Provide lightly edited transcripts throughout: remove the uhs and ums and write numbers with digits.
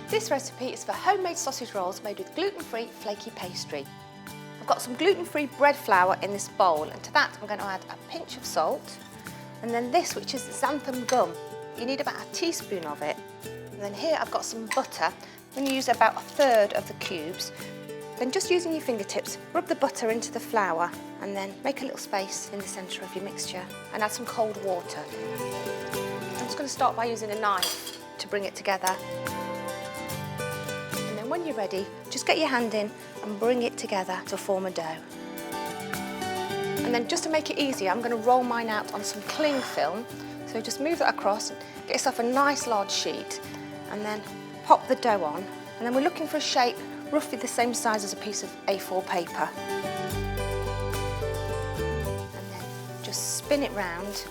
This recipe is for homemade sausage rolls made with gluten-free flaky pastry. I've got some gluten-free bread flour in this bowl, and to that I'm going to add a pinch of salt, and then this, which is xanthan gum. You need about a teaspoon of it. And then here I've got some butter. I'm going to use about 1/3 of the cubes. Then just using your fingertips, rub the butter into the flour and then make a little space in the centre of your mixture and add some cold water. I'm just going to start by using a knife to bring it together. And then when you're ready, just get your hand in and bring it together to form a dough. And then just to make it easier, I'm going to roll mine out on some cling film. So just move that across, get yourself a nice large sheet and then pop the dough on. And then we're looking for a shape roughly the same size as a piece of A4 paper. And then just spin it round.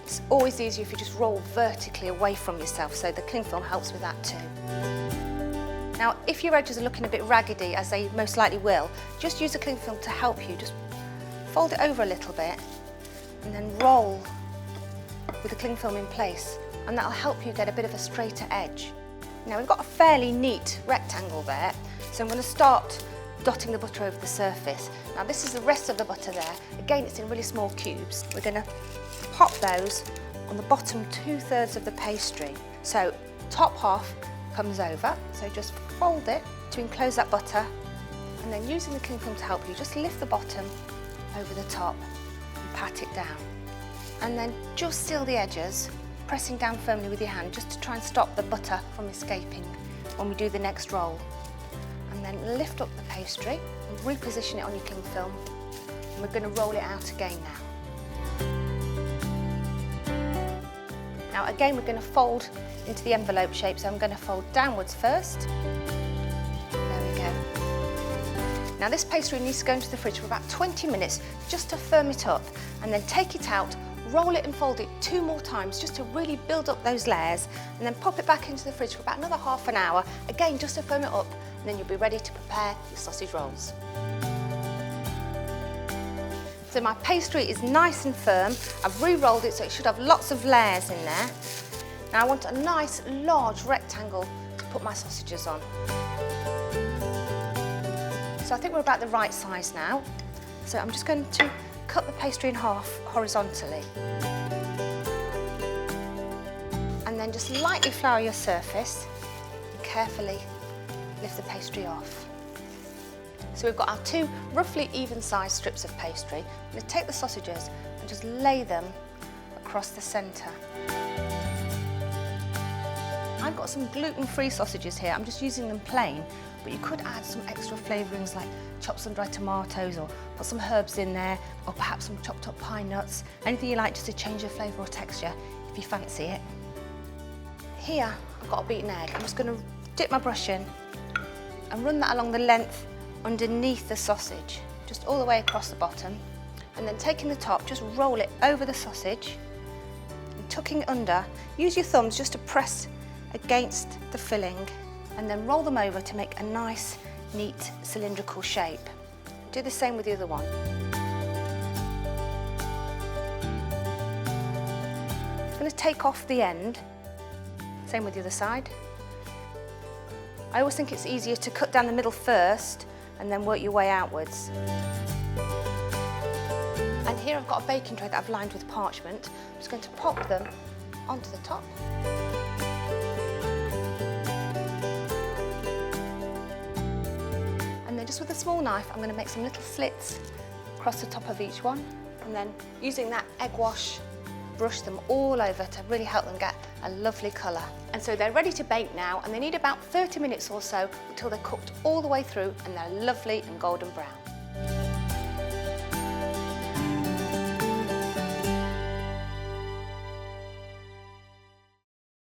It's always easier if you just roll vertically away from yourself, so the cling film helps with that too. Now, if your edges are looking a bit raggedy, as they most likely will, just use the cling film to help you. Just fold it over a little bit and then roll with the cling film in place, and that'll help you get a bit of a straighter edge. Now we've got a fairly neat rectangle there, so I'm going to start dotting the butter over the surface. Now this is the rest of the butter there. Again, it's in really small cubes. We're going to pop those on the bottom 2/3 of the pastry. So top half comes over, so just fold it to enclose that butter, and then using the cling film to help you, just lift the bottom over the top and pat it down. And then just seal the edges, pressing down firmly with your hand just to try and stop the butter from escaping when we do the next roll. And then lift up the pastry and reposition it on your cling film, and we're going to roll it out again now. Now again, we're going to fold into the envelope shape, so I'm going to fold downwards first. There we go. Now this pastry needs to go into the fridge for about 20 minutes just to firm it up, and then take it out, roll it and fold it 2 more times just to really build up those layers, and then pop it back into the fridge for about another half an hour, again just to firm it up, and then you'll be ready to prepare your sausage rolls. So my pastry is nice and firm. I've re-rolled it so it should have lots of layers in there. Now I want a nice large rectangle to put my sausages on. So I think we're about the right size now. So I'm just going to cut the pastry in half horizontally. And then just lightly flour your surface and carefully lift the pastry off. So we've got our 2 roughly even-sized strips of pastry. I'm going to take the sausages and just lay them across the centre. I've got some gluten-free sausages here. I'm just using them plain, but you could add some extra flavourings like chop some dried tomatoes or put some herbs in there, or perhaps some chopped up pine nuts. Anything you like just to change the flavour or texture if you fancy it. Here I've got a beaten egg. I'm just going to dip my brush in and run that along the length underneath the sausage, just all the way across the bottom, and then taking the top, just roll it over the sausage and tucking it under. Use your thumbs just to press against the filling, and then roll them over to make a nice, neat, cylindrical shape. Do the same with the other one. I'm going to take off the end, same with the other side. I always think it's easier to cut down the middle first and then work your way outwards. And here I've got a baking tray that I've lined with parchment. I'm just going to pop them onto the top. And then just with a small knife, I'm going to make some little slits across the top of each one. And then using that egg wash, brush them all over to really help them get a lovely colour. And so they're ready to bake now, and they need about 30 minutes or so until they're cooked all the way through and they're lovely and golden brown.